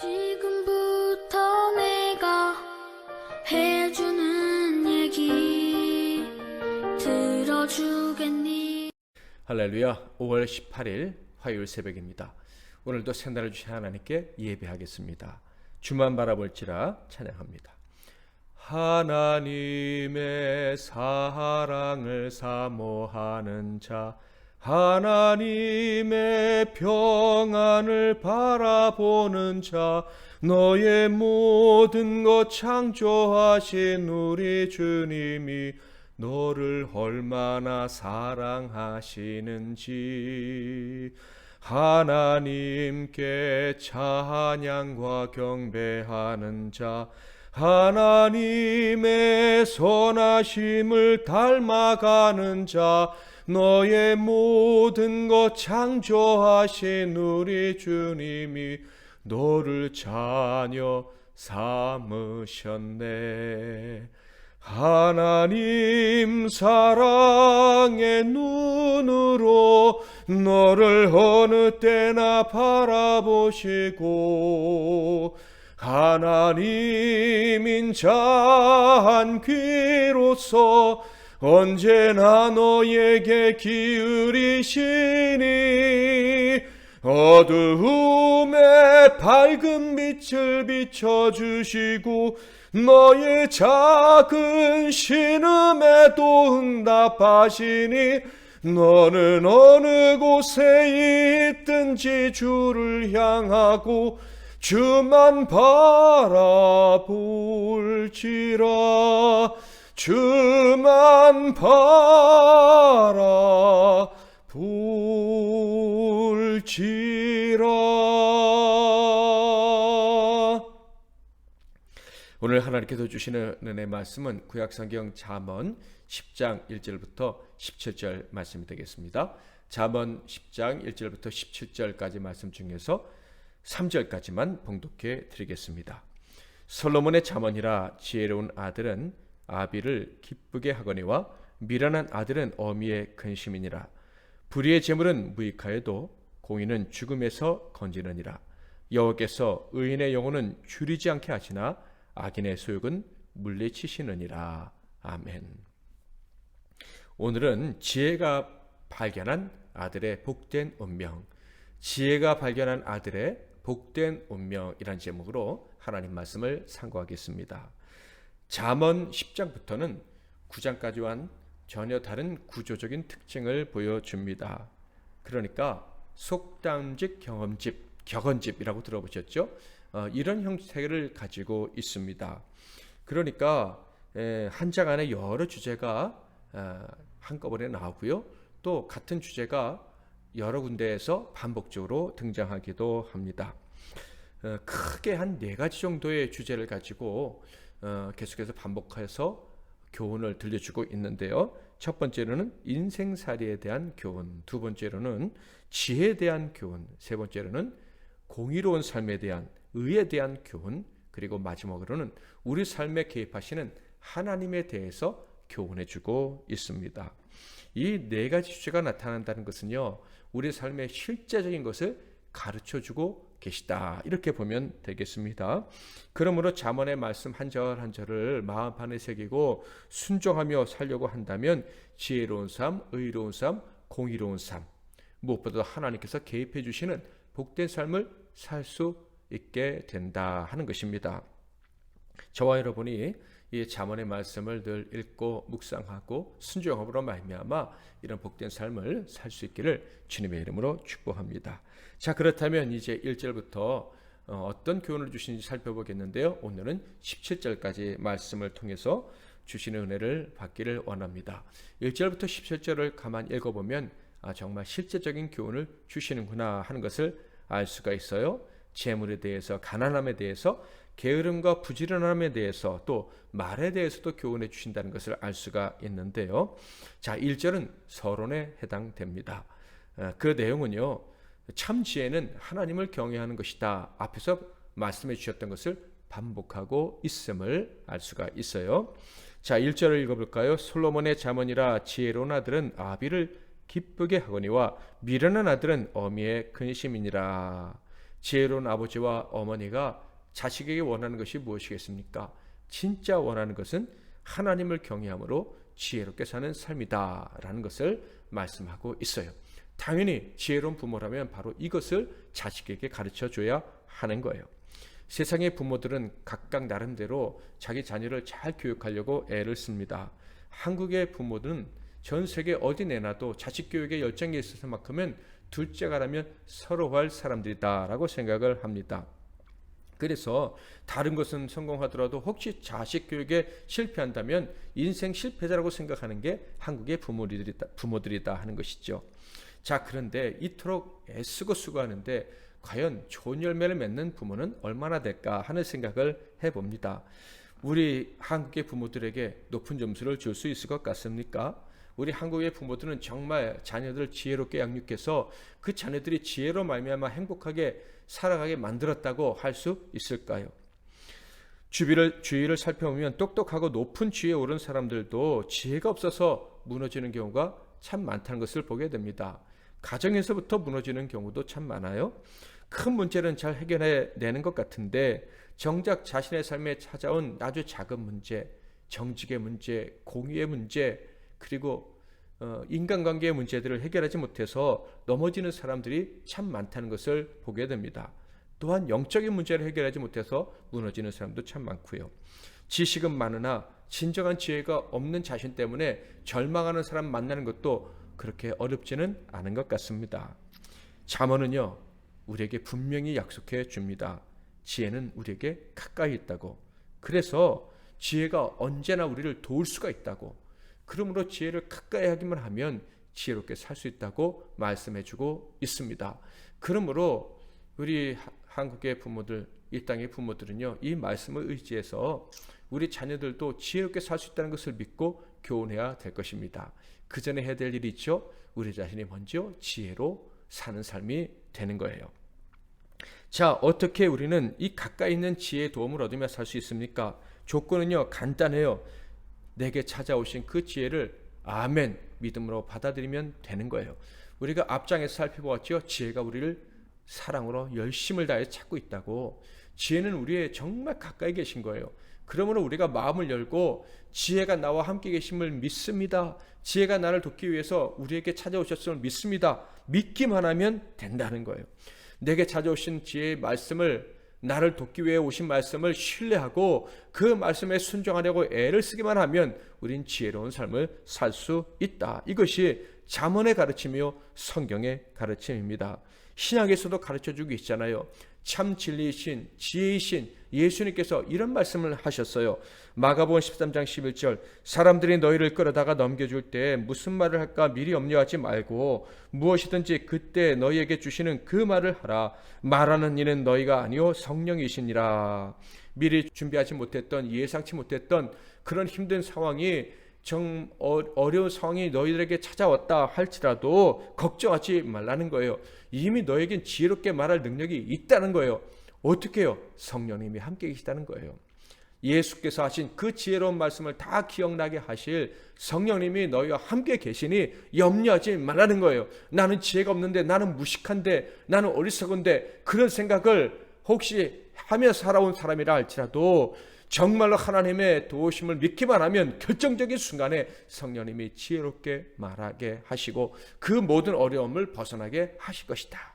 지금부터 내가 해주는 얘기 들어주겠니? 할렐루야. 5월 18일 화요일 새벽입니다. 오늘도 새날을 주신 하나님께 예배하겠습니다. 주만 바라볼지라 찬양합니다. 하나님의 사랑을 사모하는 자, 하나님의 평안을 바라보는 자, 너의 모든 것 창조하신 우리 주님이 너를 얼마나 사랑하시는지 하나님께 찬양과 경배하는 자, 하나님의 선하심을 닮아가는 자, 너의 모든 것 창조하신 우리 주님이 너를 자녀 삼으셨네. 하나님 사랑의 눈으로 너를 어느 때나 바라보시고 하나님 인자한 귀로서 언제나 너에게 기울이시니 어두움에 밝은 빛을 비춰주시고 너의 작은 신음에도 응답하시니 너는 어느 곳에 있든지 주를 향하고 주만 바라볼지라. 주만 바라볼지라. 오늘 하나님께서 주시는 은혜의 말씀은 구약성경 잠언 10장 1절부터 17절 말씀이 되겠습니다. 잠언 10장 1절부터 17절까지 말씀 중에서 3절까지만 봉독해 드리겠습니다. 솔로몬의 잠언이라 지혜로운 아들은 아비를 기쁘게 하거니와 미련한 아들은 어미의 근심이니라. 불의의 재물은 무익하여도 공의는 죽음에서 건지느니라. 여호와께서 의인의 영혼은 줄이지 않게 하시나 악인의 소욕은 물리치시느니라. 아멘. 오늘은 지혜가 발견한 아들의 복된 운명, 지혜가 발견한 아들의 복된 운명이라는 제목으로 하나님 말씀을 상고하겠습니다. 잠언 10장부터는 9장까지와는 전혀 다른 구조적인 특징을 보여줍니다. 그러니까 속담집, 경험집, 격언집이라고 들어보셨죠? 이런 형태를 가지고 있습니다. 그러니까 한 장 안에 여러 주제가 한꺼번에 나오고요. 또 같은 주제가 여러 군데에서 반복적으로 등장하기도 합니다. 크게 한 4가지 정도의 주제를 가지고 계속해서 반복해서 교훈을 들려주고 있는데요. 첫 번째로는 인생살이에 대한 교훈, 두 번째로는 지혜에 대한 교훈, 세 번째로는 공의로운 삶에 대한 의에 대한 교훈, 그리고 마지막으로는 우리 삶에 개입하시는 하나님에 대해서 교훈해주고 있습니다. 이 4가지 주제가 나타난다는 것은요, 우리 삶의 실제적인 것을 가르쳐주고 계시다, 이렇게 보면 되겠습니다. 그러므로 잠언의 말씀 한 절 한 절을 마음판에 새기고 순종하며 살려고 한다면 지혜로운 삶, 의로운 삶, 공의로운 삶, 무엇보다 하나님께서 개입해 주시는 복된 삶을 살 수 있게 된다 하는 것입니다. 저와 여러분이 이 잠언의 말씀을 늘 읽고 묵상하고 순종함으로 말미암아 이런 복된 삶을 살 수 있기를 주님의 이름으로 축복합니다. 자, 그렇다면 이제 1절부터 어떤 교훈을 주시는지 살펴보겠는데요. 오늘은 17절까지 말씀을 통해서 주시는 은혜를 받기를 원합니다. 1절부터 17절을 가만히 읽어보면 정말 실제적인 교훈을 주시는구나 하는 것을 알 수가 있어요. 재물에 대해서, 가난함에 대해서, 게으름과 부지런함에 대해서, 또 말에 대해서도 교훈해 주신다는 것을 알 수가 있는데요. 자, 1절은 서론에 해당됩니다. 그 내용은요, 참 지혜는 하나님을 경외하는 것이다, 앞에서 말씀해 주셨던 것을 반복하고 있음을 알 수가 있어요. 자, 1절을 읽어볼까요? 솔로몬의 잠언이라 지혜로운 아들은 아비를 기쁘게 하거니와 미련한 아들은 어미의 근심이니라. 지혜로운 아버지와 어머니가 자식에게 원하는 것이 무엇이겠습니까? 진짜 원하는 것은 하나님을 경외함으로 지혜롭게 사는 삶이다 라는 것을 말씀하고 있어요. 당연히 지혜로운 부모라면 바로 이것을 자식에게 가르쳐 줘야 하는 거예요. 세상의 부모들은 각각 나름대로 자기 자녀를 잘 교육하려고 애를 씁니다. 한국의 부모들은 전 세계 어디 내놔도 자식 교육에 열정이 있어서만큼은 둘째가라면 서로 할 사람들이다라고 생각을 합니다. 그래서 다른 것은 성공하더라도 혹시 자식 교육에 실패한다면 인생 실패자라고 생각하는 게 한국의 부모들이다 하는 것이죠. 자, 그런데 이토록 애쓰고 수고하는데 과연 좋은 열매를 맺는 부모는 얼마나 될까 하는 생각을 해봅니다. 우리 한국의 부모들에게 높은 점수를 줄 수 있을 것 같습니까? 우리 한국의 부모들은 정말 자녀들을 지혜롭게 양육해서 그 자녀들이 지혜로 말미암아 행복하게 살아가게 만들었다고 할 수 있을까요? 주위를 살펴보면 똑똑하고 높은 지위에 오른 사람들도 지혜가 없어서 무너지는 경우가 참 많다는 것을 보게 됩니다. 가정에서부터 무너지는 경우도 참 많아요. 큰 문제는 잘 해결해내는 것 같은데 정작 자신의 삶에 찾아온 아주 작은 문제, 정직의 문제, 공의의 문제, 그리고 인간관계의 문제들을 해결하지 못해서 넘어지는 사람들이 참 많다는 것을 보게 됩니다. 또한 영적인 문제를 해결하지 못해서 무너지는 사람도 참 많고요. 지식은 많으나 진정한 지혜가 없는 자신 때문에 절망하는 사람 만나는 것도 그렇게 어렵지는 않은 것 같습니다. 잠언은요, 우리에게 분명히 약속해 줍니다. 지혜는 우리에게 가까이 있다고. 그래서 지혜가 언제나 우리를 도울 수가 있다고. 그러므로 지혜를 가까이 하기만 하면 지혜롭게 살 수 있다고 말씀해 주고 있습니다. 그러므로 우리 한국의 부모들, 이 땅의 부모들은요, 이 말씀을 의지해서 우리 자녀들도 지혜롭게 살 수 있다는 것을 믿고 교훈해야 될 것입니다. 그 전에 해야 될 일이 있죠. 우리 자신이 먼저 지혜로 사는 삶이 되는 거예요. 자, 어떻게 우리는 이 가까이 있는 지혜의 도움을 얻으며 살 수 있습니까? 조건은요, 간단해요. 내게 찾아오신 그 지혜를 아멘 믿음으로 받아들이면 되는 거예요. 우리가 앞장에서 살펴보았죠. 지혜가 우리를 사랑으로 열심을 다해 찾고 있다고. 지혜는 우리의 정말 가까이 계신 거예요. 그러므로 우리가 마음을 열고 지혜가 나와 함께 계심을 믿습니다. 지혜가 나를 돕기 위해서 우리에게 찾아오셨음을 믿습니다. 믿기만 하면 된다는 거예요. 내게 찾아오신 지혜의 말씀을, 나를 돕기 위해 오신 말씀을 신뢰하고 그 말씀에 순종하려고 애를 쓰기만 하면 우린 지혜로운 삶을 살 수 있다. 이것이 잠언의 가르침이요 성경의 가르침입니다. 신약에서도 가르쳐주고 있잖아요. 참 진리이신 지혜이신 예수님께서 이런 말씀을 하셨어요. 마가복음 13장 11절, 사람들이 너희를 끌어다가 넘겨줄 때 무슨 말을 할까 미리 염려하지 말고 무엇이든지 그때 너희에게 주시는 그 말을 하라. 말하는 이는 너희가 아니요 성령이시니라. 미리 준비하지 못했던, 예상치 못했던 그런 힘든 상황이, 어려운 상황이 너희들에게 찾아왔다 할지라도 걱정하지 말라는 거예요. 이미 너에겐 지혜롭게 말할 능력이 있다는 거예요. 어떻게 해요? 성령님이 함께 계시다는 거예요. 예수께서 하신 그 지혜로운 말씀을 다 기억나게 하실 성령님이 너희와 함께 계시니 염려하지 말라는 거예요. 나는 지혜가 없는데, 나는 무식한데, 나는 어리석은데, 그런 생각을 혹시 하며 살아온 사람이라 할지라도 정말로 하나님의 도우심을 믿기만 하면 결정적인 순간에 성령님이 지혜롭게 말하게 하시고 그 모든 어려움을 벗어나게 하실 것이다.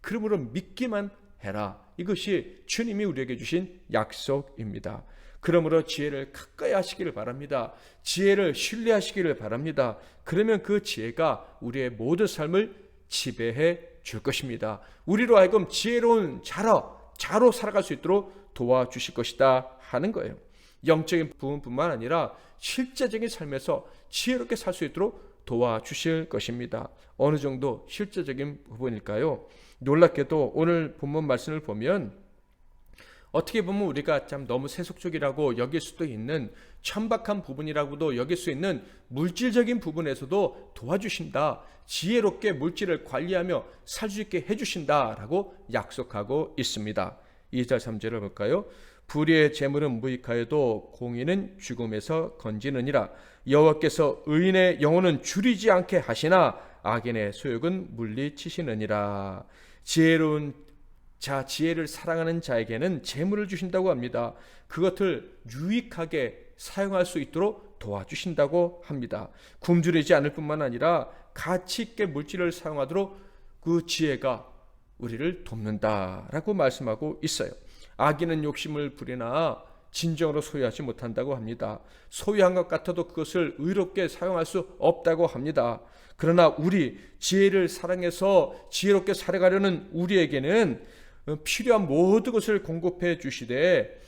그러므로 믿기만 해라. 이것이 주님이 우리에게 주신 약속입니다. 그러므로 지혜를 가까이 하시기를 바랍니다. 지혜를 신뢰하시기를 바랍니다. 그러면 그 지혜가 우리의 모든 삶을 지배해 줄 것입니다. 우리로 하여금 지혜로운 자로 살아갈 수 있도록 도와주실 것이다 하는 거예요. 영적인 부분뿐만 아니라 실제적인 삶에서 지혜롭게 살 수 있도록 도와주실 것입니다. 어느 정도 실제적인 부분일까요? 놀랍게도 오늘 본문 말씀을 보면 어떻게 보면 우리가 참 너무 세속적이라고 여길 수도 있는, 천박한 부분이라고도 여길 수 있는 물질적인 부분에서도 도와주신다. 지혜롭게 물질을 관리하며 살 수 있게 해주신다라고 약속하고 있습니다. 2절 3절을 볼까요? 불의의 재물은 무익하여도 공의는 죽음에서 건지느니라. 여호와께서 의인의 영혼은 줄이지 않게 하시나 악인의 소욕은 물리치시느니라. 지혜로운 자, 지혜를 사랑하는 자에게는 재물을 주신다고 합니다. 그것을 유익하게 사용할 수 있도록 도와주신다고 합니다. 굶주리지 않을 뿐만 아니라 가치 있게 물질을 사용하도록 그 지혜가 우리를 돕는다라고 말씀하고 있어요. 악인은 욕심을 부리나 진정으로 소유하지 못한다고 합니다. 소유한 것 같아도 그것을 의롭게 사용할 수 없다고 합니다. 그러나 우리 지혜를 사랑해서 지혜롭게 살아가려는 우리에게는 필요한 모든 것을 공급해 주시되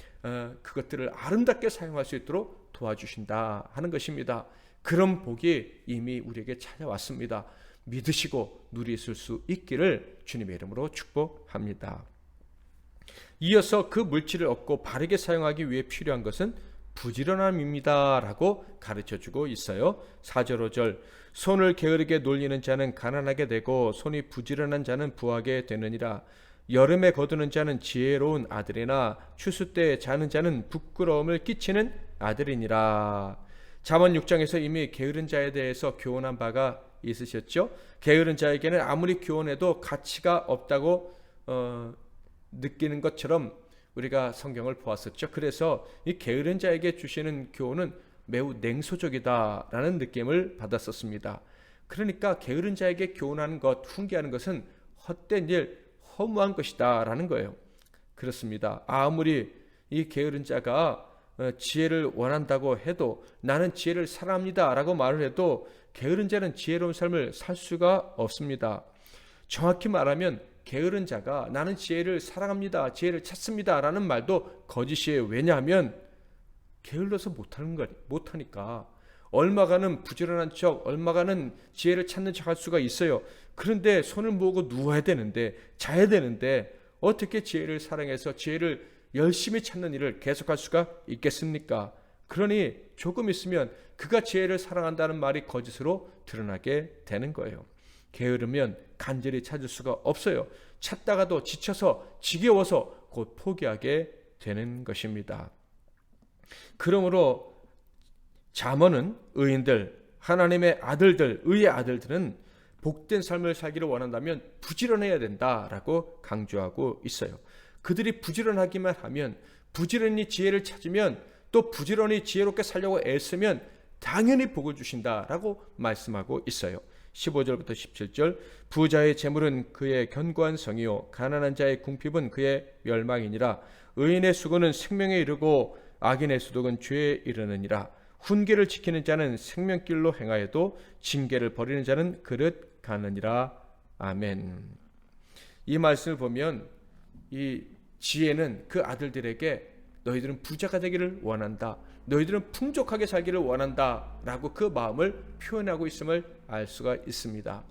그것들을 아름답게 사용할 수 있도록 도와주신다 하는 것입니다. 그런 복이 이미 우리에게 찾아왔습니다. 믿으시고 누리실 수 있기를 주님의 이름으로 축복합니다. 이어서 그 물질을 얻고 바르게 사용하기 위해 필요한 것은 부지런함입니다 라고 가르쳐주고 있어요. 4절 5절 손을 게으르게 놀리는 자는 가난하게 되고 손이 부지런한 자는 부하게 되느니라. 여름에 거두는 자는 지혜로운 아들이나 추수 때에 자는 자는 부끄러움을 끼치는 아들이니라. 잠언 6장에서 이미 게으른 자에 대해서 교훈한 바가 있으셨죠. 게으른 자에게는 아무리 교훈해도 가치가 없다고 느끼는 것처럼 우리가 성경을 보았었죠. 그래서 이 게으른 자에게 주시는 교훈은 매우 냉소적이다라는 느낌을 받았었습니다. 그러니까 게으른 자에게 교훈하는 것, 훈계하는 것은 헛된 일, 허무한 것이다 라는 거예요. 그렇습니다. 아무리 이 게으른 자가 지혜를 원한다고 해도 나는 지혜를 사랑합니다 라고 말을 해도 게으른 자는 지혜로운 삶을 살 수가 없습니다. 정확히 말하면 게으른 자가 나는 지혜를 사랑합니다, 지혜를 찾습니다 라는 말도 거짓이에요. 왜냐하면 게을러서 못하니까. 얼마간은 부지런한 척, 얼마간은 지혜를 찾는 척 할 수가 있어요. 그런데 손을 모으고 누워야 되는데, 자야 되는데 어떻게 지혜를 사랑해서 지혜를 열심히 찾는 일을 계속할 수가 있겠습니까? 그러니 조금 있으면 그가 지혜를 사랑한다는 말이 거짓으로 드러나게 되는 거예요. 게으르면 간절히 찾을 수가 없어요. 찾다가도 지쳐서 지겨워서 곧 포기하게 되는 것입니다. 그러므로 잠언은 의인들, 하나님의 아들들, 의의 아들들은 복된 삶을 살기를 원한다면 부지런해야 된다라고 강조하고 있어요. 그들이 부지런하기만 하면, 부지런히 지혜를 찾으면, 또 부지런히 지혜롭게 살려고 애쓰면 당연히 복을 주신다라고 말씀하고 있어요. 15절부터 17절 부자의 재물은 그의 견고한 성이요 가난한 자의 궁핍은 그의 멸망이니라. 의인의 수고는 생명에 이르고 악인의 수독은 죄에 이르느니라. 훈계를 지키는 자는 생명길로 행하여도 징계를 버리는 자는 그릇 가느니라. 아멘. 이 말씀을 보면 이 지혜는 그 아들들에게 너희들은 부자가 되기를 원한다, 너희들은 풍족하게 살기를 원한다 라고 그 마음을 표현하고 있음을 알 수가 있습니다.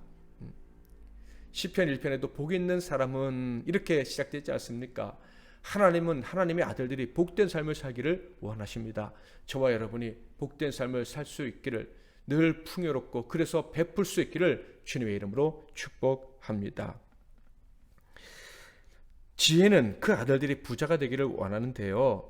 시편 1편에도 복 있는 사람은 이렇게 시작되지 않습니까? 하나님은 하나님의 아들들이 복된 삶을 살기를 원하십니다. 저와 여러분이 복된 삶을 살 수 있기를, 늘 풍요롭고 그래서 베풀 수 있기를 주님의 이름으로 축복합니다. 지혜는 그 아들들이 부자가 되기를 원하는데요,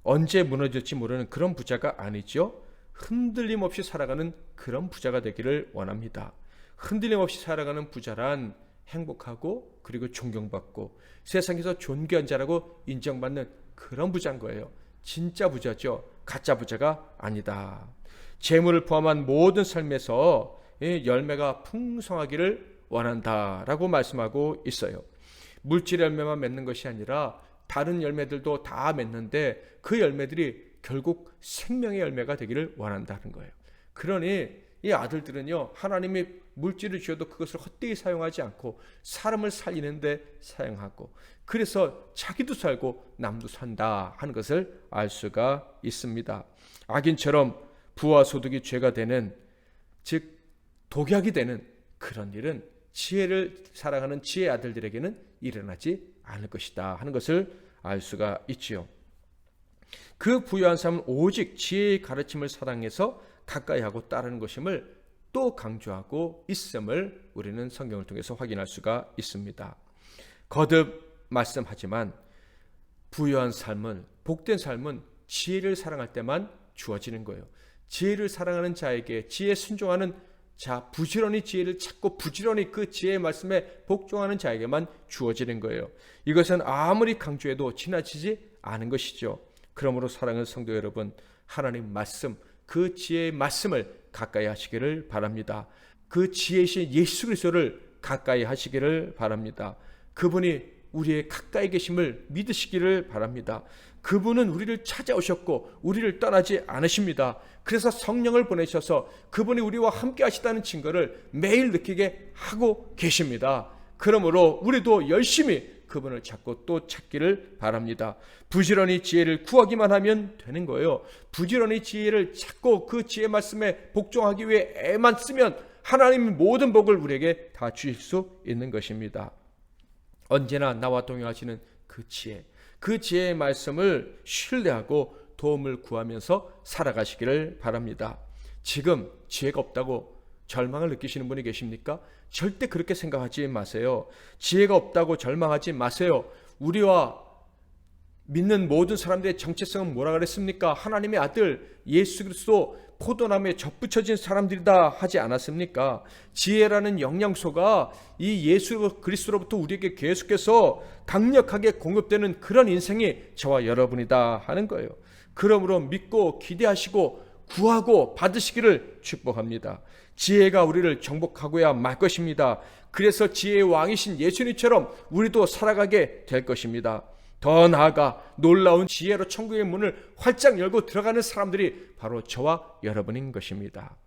언제 무너질지 모르는 그런 부자가 아니죠. 흔들림 없이 살아가는 그런 부자가 되기를 원합니다. 흔들림 없이 살아가는 부자란 행복하고 그리고 존경받고 세상에서 존귀한 자라고 인정받는 그런 부자인 거예요. 진짜 부자죠. 가짜 부자가 아니다. 재물을 포함한 모든 삶에서 열매가 풍성하기를 원한다라고 말씀하고 있어요. 물질 열매만 맺는 것이 아니라 다른 열매들도 다 맺는데 그 열매들이 결국 생명의 열매가 되기를 원한다는 거예요. 그러니 이 아들들은요, 하나님이 물질을 주어도 그것을 헛되이 사용하지 않고 사람을 살리는데 사용하고, 그래서 자기도 살고 남도 산다 하는 것을 알 수가 있습니다. 악인처럼 부와 소득이 죄가 되는, 즉 독약이 되는 그런 일은 지혜를 사랑하는 지혜의 아들들에게는 일어나지 않을 것이다 하는 것을 알 수가 있지요. 그 부유한 삶은 오직 지혜의 가르침을 사랑해서 가까이 하고 따르는 것임을 또 강조하고 있음을 우리는 성경을 통해서 확인할 수가 있습니다. 거듭 말씀하지만 부유한 삶은, 복된 삶은 지혜를 사랑할 때만 주어지는 거예요. 지혜를 사랑하는 자에게, 지혜에 순종하는 자, 부지런히 지혜를 찾고 부지런히 그 지혜의 말씀에 복종하는 자에게만 주어지는 거예요. 이것은 아무리 강조해도 지나치지 않은 것이죠. 그러므로 사랑하는 성도 여러분, 하나님 말씀, 그 지혜의 말씀을 가까이 하시기를 바랍니다. 그 지혜이신 예수 그리스도를 가까이 하시기를 바랍니다. 그분이 우리의 가까이 계심을 믿으시기를 바랍니다. 그분은 우리를 찾아오셨고 우리를 떠나지 않으십니다. 그래서 성령을 보내셔서 그분이 우리와 함께 하시다는 증거를 매일 느끼게 하고 계십니다. 그러므로 우리도 열심히 그분을 찾고 또 찾기를 바랍니다. 부지런히 지혜를 구하기만 하면 되는 거예요. 부지런히 지혜를 찾고 그 지혜 말씀에 복종하기 위해 애만 쓰면 하나님이 모든 복을 우리에게 다 주실 수 있는 것입니다. 언제나 나와 동행하시는 그 지혜, 그 지혜의 말씀을 신뢰하고 도움을 구하면서 살아가시기를 바랍니다. 지금 지혜가 없다고 절망을 느끼시는 분이 계십니까? 절대 그렇게 생각하지 마세요. 지혜가 없다고 절망하지 마세요. 우리와 믿는 모든 사람들의 정체성은 뭐라 그랬습니까? 하나님의 아들 예수 그리스도 포도나무에 접붙여진 사람들이다 하지 않았습니까? 지혜라는 영양소가 이 예수 그리스도로부터 우리에게 계속해서 강력하게 공급되는 그런 인생이 저와 여러분이다 하는 거예요. 그러므로 믿고 기대하시고 구하고 받으시기를 축복합니다. 지혜가 우리를 정복하고야 말 것입니다. 그래서 지혜의 왕이신 예수님처럼 우리도 살아가게 될 것입니다. 더 나아가 놀라운 지혜로 천국의 문을 활짝 열고 들어가는 사람들이 바로 저와 여러분인 것입니다.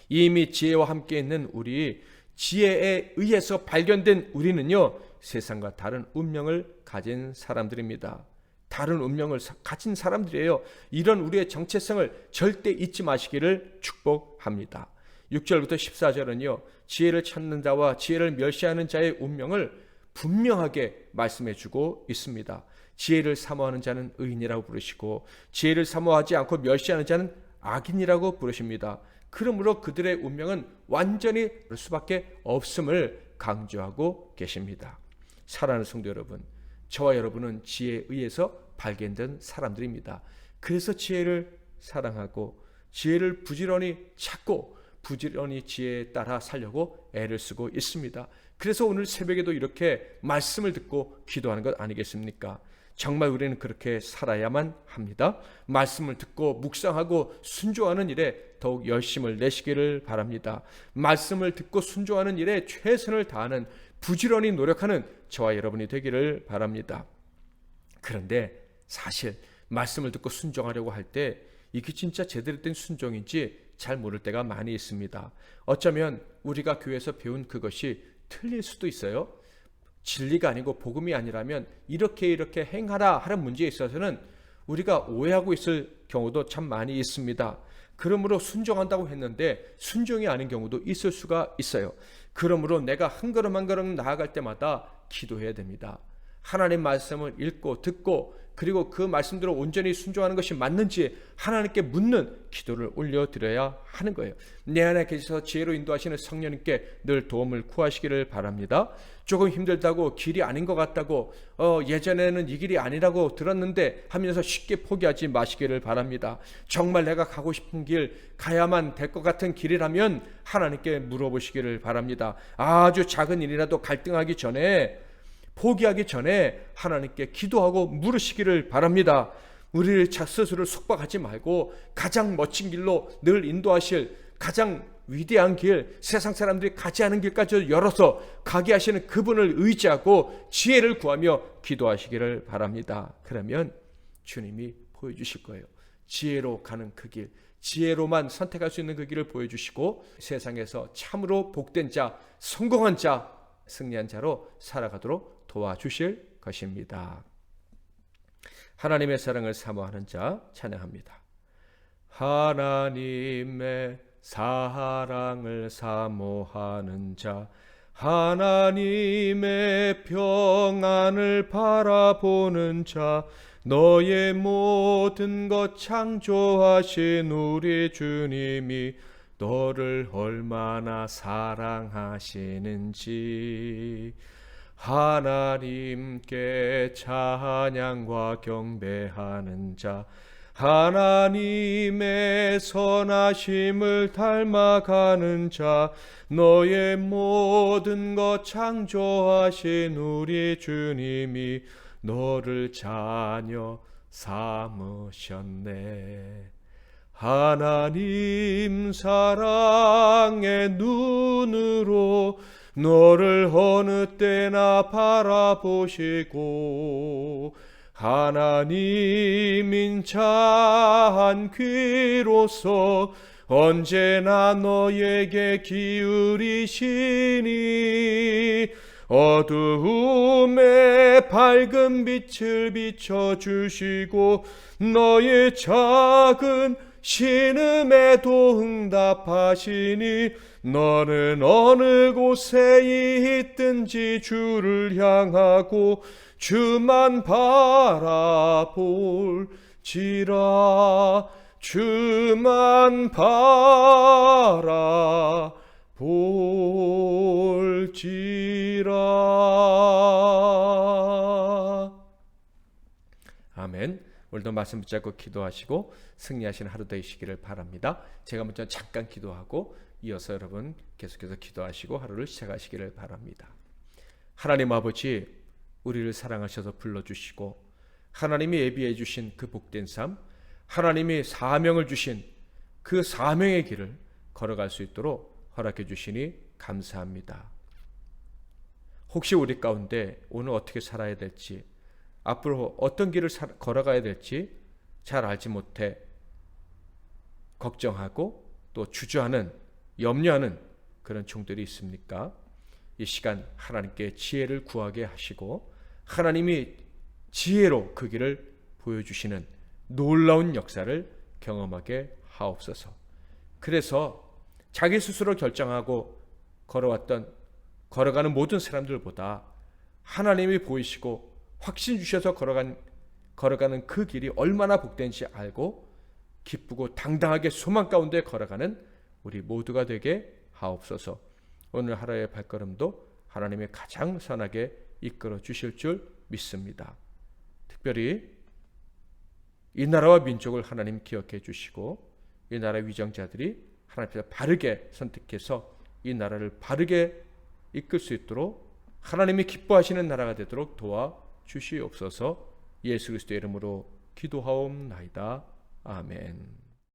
이미 지혜와 함께 있는 우리, 지혜에 의해서 발견된 우리는요, 세상과 다른 운명을 가진 사람들입니다. 다른 운명을 가진 사람들이에요. 이런 우리의 정체성을 절대 잊지 마시기를 축복합니다. 6절부터 14절은요, 지혜를 찾는 자와 지혜를 멸시하는 자의 운명을 분명하게 말씀해 주고 있습니다. 지혜를 사모하는 자는 의인이라고 부르시고 지혜를 사모하지 않고 멸시하는 자는 악인이라고 부르십니다. 그러므로 그들의 운명은 완전히 그럴 수밖에 없음을 강조하고 계십니다. 사랑하는 성도 여러분, 저와 여러분은 지혜에 의해서 발견된 사람들입니다. 그래서 지혜를 사랑하고 지혜를 부지런히 찾고 부지런히 지혜에 따라 살려고 애를 쓰고 있습니다. 그래서 오늘 새벽에도 이렇게 말씀을 듣고 기도하는 것 아니겠습니까? 정말 우리는 그렇게 살아야만 합니다. 말씀을 듣고 묵상하고 순종하는 일에 더욱 열심을 내시기를 바랍니다. 말씀을 듣고 순종하는 일에 최선을 다하는, 부지런히 노력하는 저와 여러분이 되기를 바랍니다. 그런데 사실 말씀을 듣고 순종하려고 할 때 이게 진짜 제대로 된 순종인지 잘 모를 때가 많이 있습니다. 어쩌면 우리가 교회에서 배운 그것이 틀릴 수도 있어요. 진리가 아니고 복음이 아니라면 이렇게 행하라 하는 문제에 있어서는 우리가 오해하고 있을 경우도 참 많이 있습니다. 그러므로 순종한다고 했는데 순종이 아닌 경우도 있을 수가 있어요. 그러므로 내가 한 걸음 한 걸음 나아갈 때마다 기도해야 됩니다. 하나님 말씀을 읽고 듣고 그리고 그 말씀대로 온전히 순종하는 것이 맞는지 하나님께 묻는 기도를 올려드려야 하는 거예요. 내 안에 계셔서 지혜로 인도하시는 성령님께 늘 도움을 구하시기를 바랍니다. 조금 힘들다고, 길이 아닌 것 같다고, 예전에는 이 길이 아니라고 들었는데 하면서 쉽게 포기하지 마시기를 바랍니다. 정말 내가 가고 싶은 길, 가야만 될 것 같은 길이라면 하나님께 물어보시기를 바랍니다. 아주 작은 일이라도 갈등하기 전에, 포기하기 전에 하나님께 기도하고 물으시기를 바랍니다. 우리를 스스로를 속박하지 말고 가장 멋진 길로 늘 인도하실, 가장 위대한 길, 세상 사람들이 가지 않은 길까지 열어서 가게 하시는 그분을 의지하고 지혜를 구하며 기도하시기를 바랍니다. 그러면 주님이 보여주실 거예요. 지혜로 가는 그 길, 지혜로만 선택할 수 있는 그 길을 보여주시고 세상에서 참으로 복된 자, 성공한 자, 승리한 자로 살아가도록 도와주실 것입니다. 하나님의 사랑을 사모하는 자 찬양합니다. 하나님의 사랑을 사모하는 자, 하나님의 평안을 바라보는 자, 너의 모든 것 창조하신 우리 주님이 너를 얼마나 사랑하시는지 하나님께 찬양과 경배하는 자, 하나님의 선하심을 닮아가는 자, 너의 모든 것 창조하신 우리 주님이 너를 자녀 삼으셨네. 하나님 사랑의 눈으로 너를 어느 때나 바라보시고 하나님 인자한 귀로서 언제나 너에게 기울이시니 어두움에 밝은 빛을 비춰주시고 너의 작은 신음에도 응답하시니 너는 어느 곳에 있든지 주를 향하고 주만 바라볼지라. 주만 바라볼지라. 아멘. 오늘도 말씀 붙잡고 기도하시고 승리하시는 하루 되시기를 바랍니다. 제가 먼저 잠깐 기도하고 이어서 여러분 계속해서 기도하시고 하루를 시작하시기를 바랍니다. 하나님 아버지, 우리를 사랑하셔서 불러주시고 하나님이 예비해 주신 그 복된 삶, 하나님이 사명을 주신 그 사명의 길을 걸어갈 수 있도록 허락해 주시니 감사합니다. 혹시 우리 가운데 오늘 어떻게 살아야 될지, 앞으로 어떤 길을 걸어가야 될지 잘 알지 못해 걱정하고 또 주저하는, 염려하는 그런 종들이 있습니까? 이 시간 하나님께 지혜를 구하게 하시고 하나님이 지혜로 그 길을 보여주시는 놀라운 역사를 경험하게 하옵소서. 그래서 자기 스스로 결정하고 걸어가는 모든 사람들보다 하나님이 보이시고 확신 주셔서 걸어가는 그 길이 얼마나 복된지 알고 기쁘고 당당하게 소망 가운데 걸어가는 우리 모두가 되게 하옵소서. 오늘 하루의 발걸음도 하나님이 가장 선하게 이끌어 주실 줄 믿습니다. 특별히 이 나라와 민족을 하나님 기억해 주시고 이 나라 위정자들이 하나님께서 바르게 선택해서 이 나라를 바르게 이끌 수 있도록 하나님이 기뻐하시는 나라가 되도록 도와주시옵소서. 예수 그리스도의 이름으로 기도하옵나이다. 아멘.